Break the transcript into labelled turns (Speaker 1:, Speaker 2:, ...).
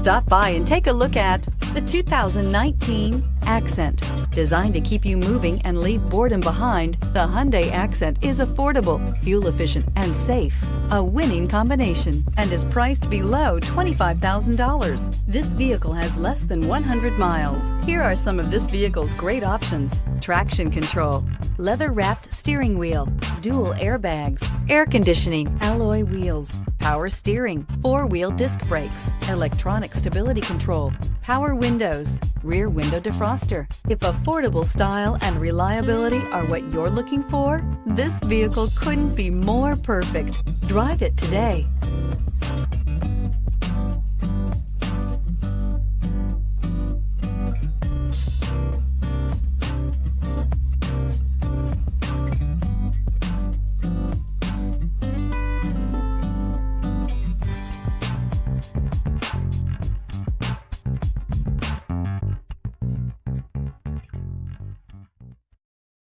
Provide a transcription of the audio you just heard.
Speaker 1: Stop by and take a look at the 2019 Accent. Designed to keep you moving and leave boredom behind, the Hyundai Accent is affordable, fuel efficient, and safe. A winning combination, and is priced below $25,000. This vehicle has less than 100 miles. Here are some of this vehicle's great options: traction control, leather-wrapped steering wheel, dual airbags, air conditioning, alloy wheels, power steering, four-wheel disc brakes, electronic stability control, power windows, rear window defroster. If affordable style and reliability are what you're looking for, this vehicle couldn't be more perfect. Drive it today.